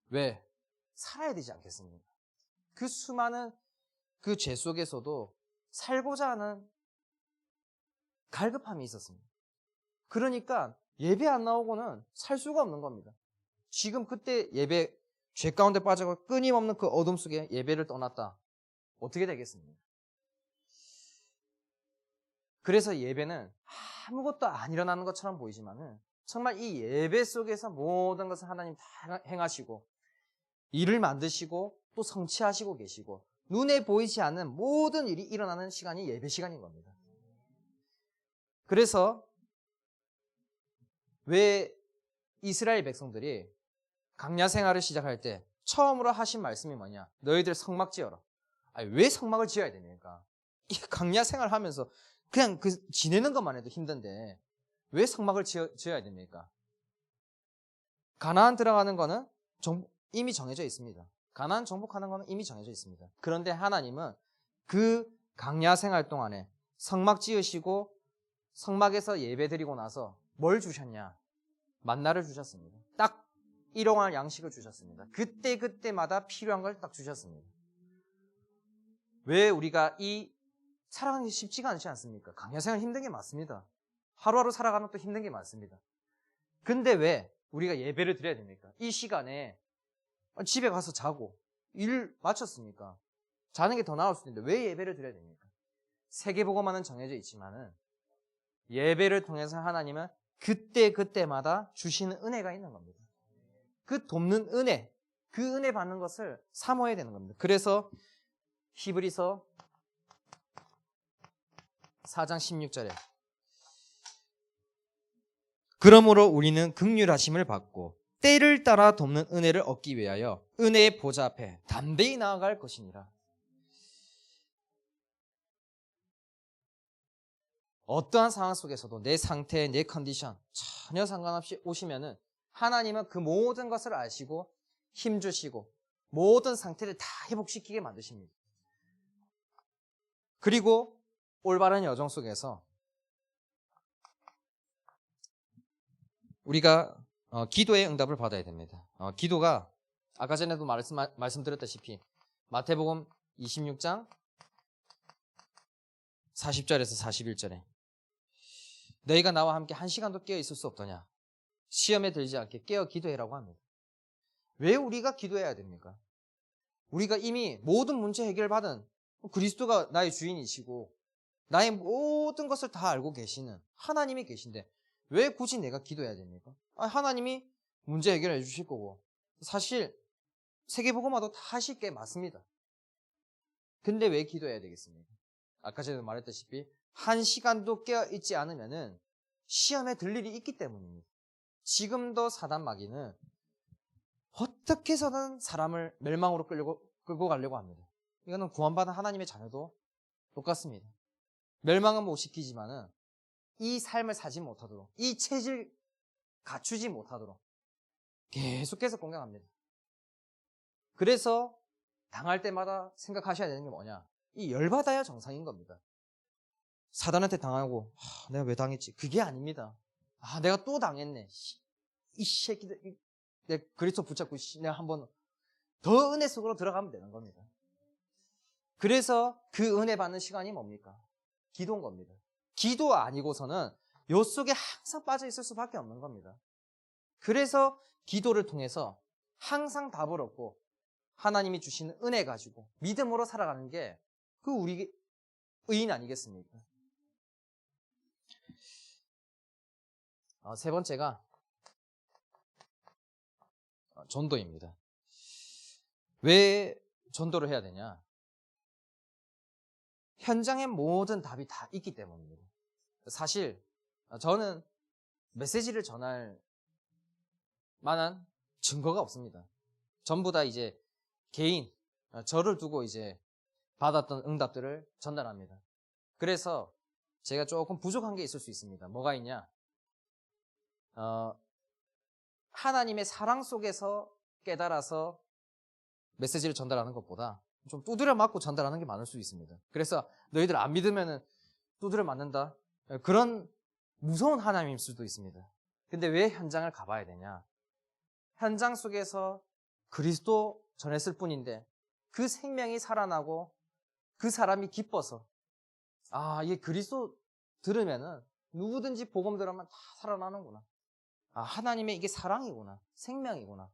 Speaker 1: 왜? 살아야 되지 않겠습니까? 그 수많은 그 죄 속에서도 살고자 하는 갈급함이 있었습니다. 그러니까 예배 안 나오고는 살 수가 없는 겁니다. 지금 그때 죄 가운데 빠져서 끊임없는 그 어둠 속에 예배를 떠났다. 어떻게 되겠습니까? 그래서 예배는 아무것도 안 일어나는 것처럼 보이지만은 정말 이 예배 속에서 모든 것을 하나님 다 행하시고 일을 만드시고 또 성취하시고 계시고 눈에 보이지 않는 모든 일이 일어나는 시간이 예배 시간인 겁니다. 그래서 왜 이스라엘 백성들이 광야 생활을 시작할 때 처음으로 하신 말씀이 뭐냐? 너희들 성막 지어라. 왜 성막을 지어야 됩니까? 이 광야 생활하면서 그냥 지내는 것만 해도 힘든데 왜 성막을 지어야 됩니까? 가나안 들어가는 거는 이미 정해져 있습니다. 가나안 정복하는 거는 이미 정해져 있습니다. 그런데 하나님은 그 광야 생활 동안에 성막 지으시고 성막에서 예배 드리고 나서 뭘 주셨냐? 만나를 주셨습니다. 딱 일용할 양식을 주셨습니다. 그때마다 필요한 걸 딱 주셨습니다. 왜 우리가 살아가는 게 쉽지가 않지 않습니까? 강야 생활 힘든 게 맞습니다. 하루하루 살아가는 것도 힘든 게 많습니다. 근데 왜 우리가 예배를 드려야 됩니까? 이 시간에 집에 가서 자고 일 마쳤습니까? 자는 게 더 나을 수도 있는데 왜 예배를 드려야 됩니까? 세계복음화는 정해져 있지만은 예배를 통해서 하나님은 그때마다 주시는 은혜가 있는 겁니다. 그 돕는 은혜, 그 은혜 받는 것을 사모해야 되는 겁니다. 그래서 히브리서 4장 16절에 그러므로 우리는 긍휼하심을 받고 때를 따라 돕는 은혜를 얻기 위하여 은혜의 보좌 앞에 담대히 나아갈 것이니라. 어떠한 상황 속에서도 내 상태, 내 컨디션 전혀 상관없이 오시면은 하나님은 그 모든 것을 아시고 힘주시고 모든 상태를 다 회복시키게 만드십니다. 그리고 올바른 여정 속에서 우리가 기도의 응답을 받아야 됩니다. 기도가 아까 전에도 말씀드렸다시피 마태복음 26장 40절에서 41절에 너희가 나와 함께 한 시간도 깨어 있을 수 없더냐? 시험에 들지 않게 깨어 기도해라고 합니다. 왜 우리가 기도해야 됩니까? 우리가 이미 모든 문제 해결받은 그리스도가 나의 주인이시고 나의 모든 것을 다 알고 계시는 하나님이 계신데 왜 굳이 내가 기도해야 됩니까? 하나님이 문제 해결해 주실 거고 사실 세계복음화도 다 하실 게 맞습니다. 근데 왜 기도해야 되겠습니까? 아까 전에 말했다시피 한 시간도 깨어있지 않으면은 시험에 들 일이 있기 때문입니다. 지금도 사단 마귀는 어떻게 해서든 사람을 멸망으로 끌고 가려고 합니다. 이거는 구원받은 하나님의 자녀도 똑같습니다. 멸망은 못 시키지만은 이 삶을 사지 못하도록 이 체질 갖추지 못하도록 계속해서 공격합니다. 그래서 당할 때마다 생각하셔야 되는 게 뭐냐? 이 열받아야 정상인 겁니다. 사단한테 당하고 내가 왜 당했지? 그게 아닙니다. 내가 또 당했네. 이 새끼들 내가 그리스도 붙잡고 내가 한번 더 은혜 속으로 들어가면 되는 겁니다. 그래서 그 은혜 받는 시간이 뭡니까? 기도인 겁니다. 기도 아니고서는 요 속에 항상 빠져 있을 수밖에 없는 겁니다. 그래서 기도를 통해서 항상 답을 얻고 하나님이 주시는 은혜 가지고 믿음으로 살아가는 게 그 우리 의인 아니겠습니까? 세 번째가 전도입니다. 왜 전도를 해야 되냐? 현장의 모든 답이 다 있기 때문입니다. 사실 저는 메시지를 전할 만한 증거가 없습니다. 전부 다 이제 개인, 저를 두고 이제 받았던 응답들을 전달합니다. 그래서 제가 조금 부족한 게 있을 수 있습니다. 뭐가 있냐? 하나님의 사랑 속에서 깨달아서 메시지를 전달하는 것보다 좀 두드려 맞고 전달하는 게 많을 수 있습니다. 그래서 너희들 안 믿으면은 두드려 맞는다. 그런 무서운 하나님일 수도 있습니다. 근데 왜 현장을 가봐야 되냐? 현장 속에서 그리스도 전했을 뿐인데 그 생명이 살아나고 그 사람이 기뻐서 이게 그리스도 들으면은 누구든지 복음 들으면 다 살아나는구나. 하나님의 이게 사랑이구나. 생명이구나.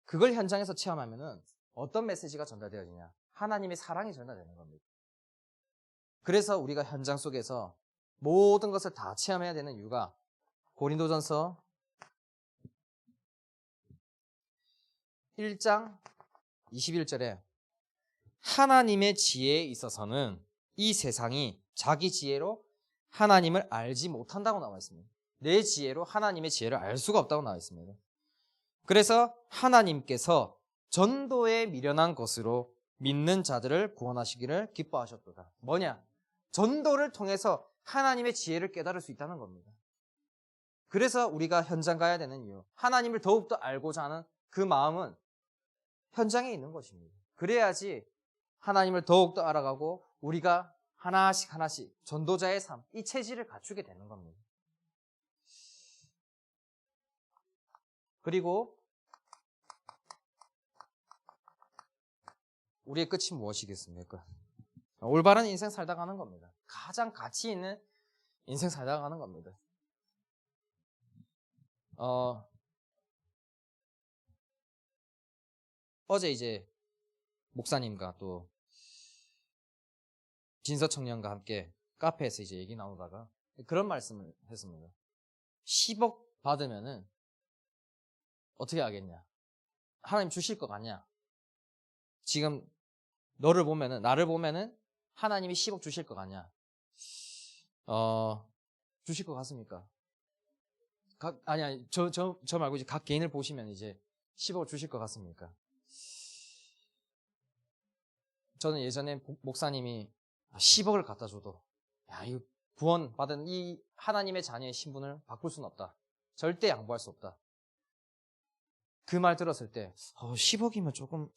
Speaker 1: 그걸 현장에서 체험하면은 어떤 메시지가 전달되어지냐? 하나님의 사랑이 전달되는 겁니다. 그래서 우리가 현장 속에서 모든 것을 다 체험해야 되는 이유가 고린도전서 1장 21절에 하나님의 지혜에 있어서는 이 세상이 자기 지혜로 하나님을 알지 못한다고 나와 있습니다. 내 지혜로 하나님의 지혜를 알 수가 없다고 나와 있습니다. 그래서 하나님께서 전도에 미련한 것으로 믿는 자들을 구원하시기를 기뻐하셨도다. 뭐냐? 전도를 통해서 하나님의 지혜를 깨달을 수 있다는 겁니다. 그래서 우리가 현장 가야 되는 이유, 하나님을 더욱더 알고자 하는 그 마음은 현장에 있는 것입니다. 그래야지 하나님을 더욱더 알아가고 우리가 하나씩 전도자의 삶, 이 체질을 갖추게 되는 겁니다. 그리고 우리의 끝이 무엇이겠습니까? 올바른 인생 살다 가는 겁니다. 가장 가치 있는 인생 살다 가는 겁니다. 어제 이제 목사님과 또 진서 청년과 함께 카페에서 이제 얘기 나누다가 그런 말씀을 했습니다. 10억 받으면은 어떻게 하겠냐? 하나님 주실 것 같냐? 지금 나를 보면은 하나님이 10억 주실 것 같냐? 주실 것 같습니까? 아니, 저 말고 이제 각 개인을 보시면 이제 10억 주실 것 같습니까? 저는 예전에 목사님이 10억을 갖다 줘도, 야, 이 구원 받은 이 하나님의 자녀의 신분을 바꿀 수는 없다. 절대 양보할 수 없다. 그 말 들었을 때, 10억이면 조금,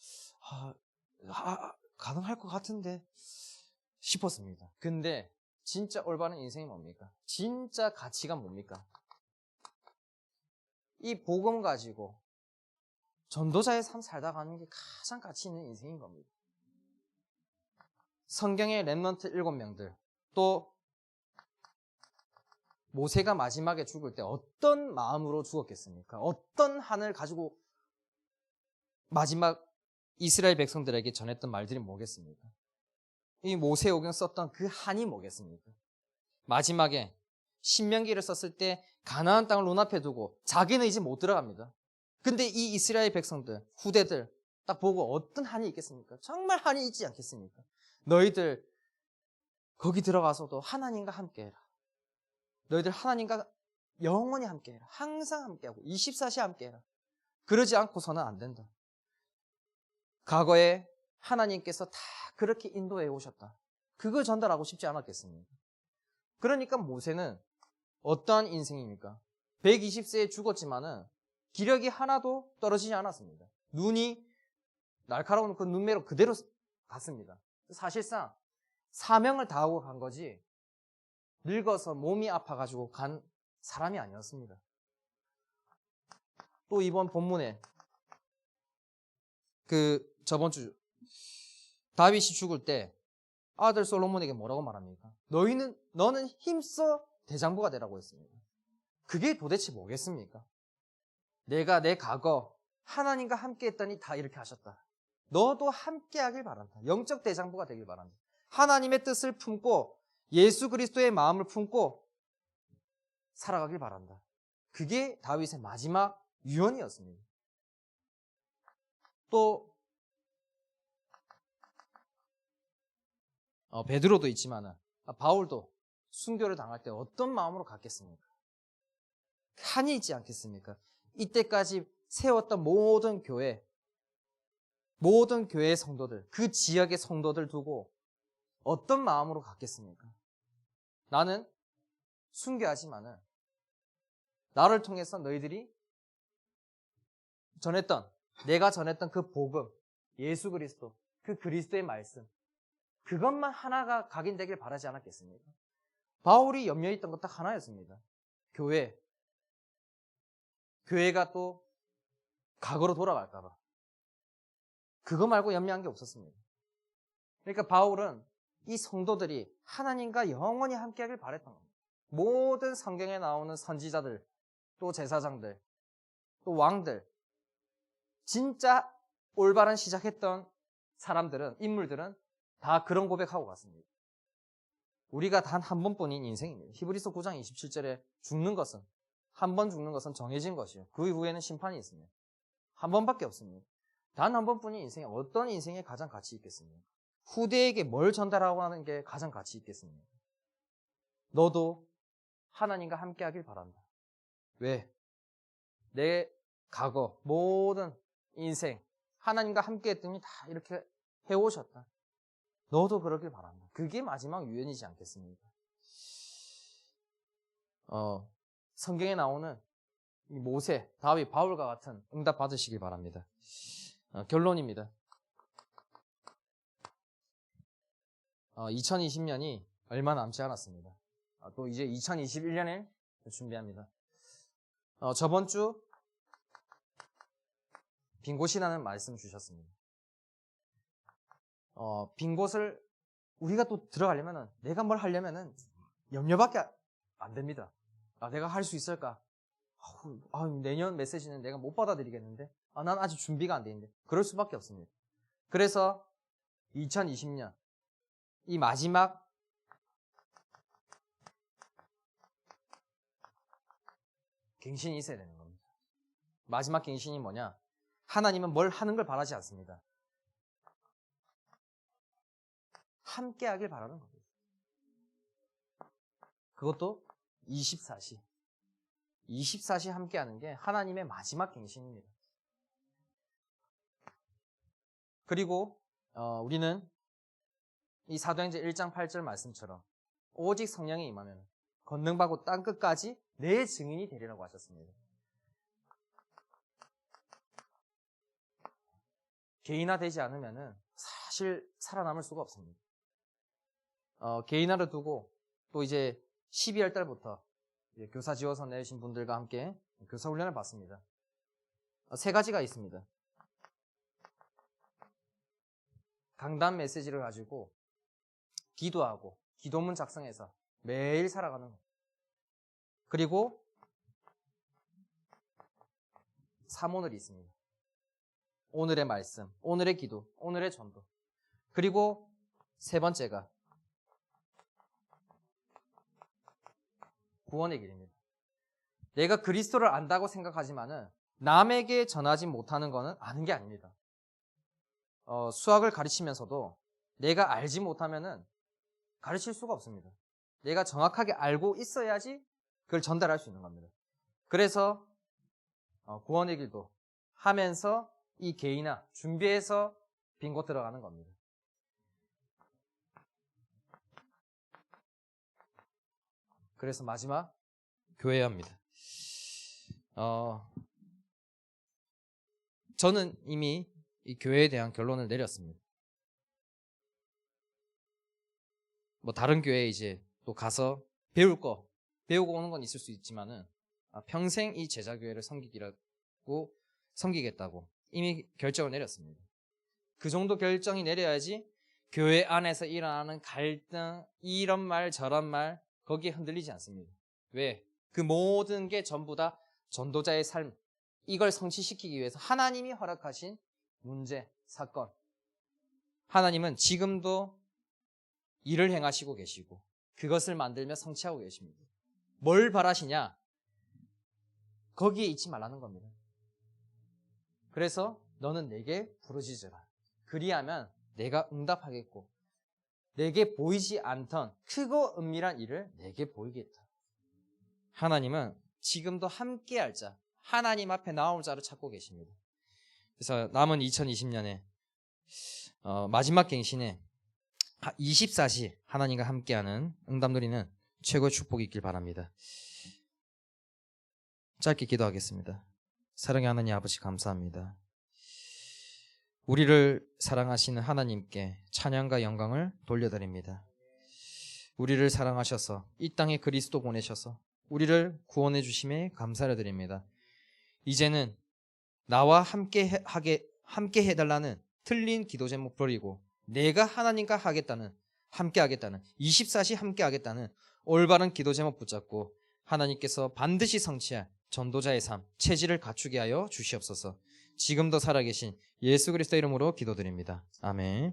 Speaker 1: 가능할 것 같은데 싶었습니다. 근데 진짜 올바른 인생이 뭡니까? 진짜 가치가 뭡니까? 이 복음 가지고 전도자의 삶 살다 가는 게 가장 가치 있는 인생인 겁니다. 성경의 렘넌트 7명들, 또 모세가 마지막에 죽을 때 어떤 마음으로 죽었겠습니까? 어떤 한을 가지고 마지막 이스라엘 백성들에게 전했던 말들이 뭐겠습니까? 이 모세오경 썼던 그 한이 뭐겠습니까? 마지막에 신명기를 썼을 때 가나안 땅을 눈앞에 두고 자기는 이제 못 들어갑니다. 근데 이 이스라엘 백성들, 후대들 딱 보고 어떤 한이 있겠습니까? 정말 한이 있지 않겠습니까? 너희들 거기 들어가서도 하나님과 함께해라. 너희들 하나님과 영원히 함께해라. 항상 함께하고 24시간 함께해라. 그러지 않고서는 안 된다. 과거에 하나님께서 다 그렇게 인도해 오셨다. 그걸 전달하고 싶지 않았겠습니까? 그러니까 모세는 어떠한 인생입니까? 120세에 죽었지만은 기력이 하나도 떨어지지 않았습니다. 눈이 날카로운 그 눈매로 그대로 갔습니다. 사실상 사명을 다하고 간 거지 늙어서 몸이 아파가지고 간 사람이 아니었습니다. 또 이번 본문에 저번 주 다윗이 죽을 때 아들 솔로몬에게 뭐라고 말합니까? 너는 힘써 대장부가 되라고 했습니다. 그게 도대체 뭐겠습니까? 내가 내 과거 하나님과 함께 했더니 다 이렇게 하셨다. 너도 함께 하길 바란다. 영적 대장부가 되길 바란다. 하나님의 뜻을 품고 예수 그리스도의 마음을 품고 살아가길 바란다. 그게 다윗의 마지막 유언이었습니다. 또 베드로도 있지만은 바울도 순교를 당할 때 어떤 마음으로 갔겠습니까? 한이 있지 않겠습니까? 이때까지 세웠던 모든 교회의 성도들, 그 지역의 성도들 두고 어떤 마음으로 갔겠습니까? 나는 순교하지만은 나를 통해서 너희들이 내가 전했던 그 복음, 예수 그리스도, 그 그리스도의 말씀, 그것만 하나가 각인되길 바라지 않았겠습니까? 바울이 염려했던 것 딱 하나였습니다. 교회가 또 과거로 돌아갈까 봐. 그거 말고 염려한 게 없었습니다. 그러니까 바울은 이 성도들이 하나님과 영원히 함께하길 바랬던 겁니다. 모든 성경에 나오는 선지자들, 또 제사장들, 또 왕들, 진짜 올바른 시작했던 인물들은 다 그런 고백하고 갔습니다. 우리가 단 한 번뿐인 인생입니다. 히브리서 9장 27절에 한 번 죽는 것은 정해진 것이요. 그 이후에는 심판이 있습니다. 한 번밖에 없습니다. 단 한 번뿐인 인생에 어떤 인생에 가장 가치 있겠습니까? 후대에게 뭘 전달하고 하는 게 가장 가치 있겠습니까? 너도 하나님과 함께 하길 바란다. 왜? 내 과거, 모든 인생, 하나님과 함께 했더니 다 이렇게 해오셨다. 너도 그러길 바란다. 그게 마지막 유언이지 않겠습니까? 성경에 나오는 이 모세, 다윗, 바울과 같은 응답 받으시길 바랍니다. 결론입니다. 2020년이 얼마 남지 않았습니다. 또 이제 2021년에 준비합니다. 저번 주 빈 곳이라는 말씀 주셨습니다. 빈 곳을 우리가 또 들어가려면은, 내가 뭘 하려면은 염려밖에 안 됩니다. 내가 할 수 있을까? 내년 메시지는 내가 못 받아들이겠는데? 난 아직 준비가 안 돼 있는데. 그럴 수밖에 없습니다. 그래서 2020년 이 마지막 갱신이 있어야 되는 겁니다. 마지막 갱신이 뭐냐? 하나님은 뭘 하는 걸 바라지 않습니다. 함께 하길 바라는 겁니다. 그것도 24시. 24시 함께 하는 게 하나님의 마지막 갱신입니다. 그리고 우리는 이 사도행전 1장 8절 말씀처럼 오직 성령이 임하면 권능받고 땅끝까지 내 증인이 되리라고 하셨습니다. 개인화되지 않으면 사실 살아남을 수가 없습니다. 개인화를 두고 또 이제 12월 달부터 교사 지원서 내신 분들과 함께 교사 훈련을 받습니다. 3가지가 있습니다. 강단 메시지를 가지고 기도하고 기도문 작성해서 매일 살아가는 것. 그리고 사모늘이 있습니다. 오늘의 말씀, 오늘의 기도, 오늘의 전도. 그리고 3번째가 구원의 길입니다. 내가 그리스도를 안다고 생각하지만은 남에게 전하지 못하는 것은 아는 게 아닙니다. 수학을 가르치면서도 내가 알지 못하면은 가르칠 수가 없습니다. 내가 정확하게 알고 있어야지 그걸 전달할 수 있는 겁니다. 그래서 구원의 길도 하면서 이 개인화 준비해서 빈곳 들어가는 겁니다. 그래서 마지막 교회합니다. 저는 이미 이 교회에 대한 결론을 내렸습니다. 다른 교회에 이제 또 가서 배우고 오는 건 있을 수 있지만은 평생 이 제자교회를 섬기겠다고 이미 결정을 내렸습니다. 그 정도 결정이 내려야지 교회 안에서 일어나는 갈등, 이런 말 저런 말 거기에 흔들리지 않습니다. 왜? 그 모든 게 전부 다 전도자의 삶, 이걸 성취시키기 위해서 하나님이 허락하신 문제, 사건. 하나님은 지금도 일을 행하시고 계시고 그것을 만들며 성취하고 계십니다. 뭘 바라시냐? 거기에 있지 말라는 겁니다. 그래서 너는 내게 부르짖으라. 그리하면 내가 응답하겠고 내게 보이지 않던 크고 은밀한 일을 내게 보이겠다. 하나님은 지금도 함께할 자, 하나님 앞에 나올 자를 찾고 계십니다. 그래서 남은 2020년에 마지막 갱신에 24시 하나님과 함께하는 응답 누리는 최고의 축복이 있길 바랍니다. 짧게 기도하겠습니다. 사랑의 하나님 아버지 감사합니다. 우리를 사랑하시는 하나님께 찬양과 영광을 돌려드립니다. 우리를 사랑하셔서 이 땅에 그리스도 보내셔서 우리를 구원해 주심에 감사를 드립니다. 이제는 나와 함께 해달라는 틀린 기도 제목 버리고 내가 하나님과 함께 하겠다는 24시 함께 하겠다는 올바른 기도 제목 붙잡고 하나님께서 반드시 성취할 전도자의 삶, 체질을 갖추게 하여 주시옵소서. 지금도 살아계신 예수 그리스도 이름으로 기도드립니다. 아멘.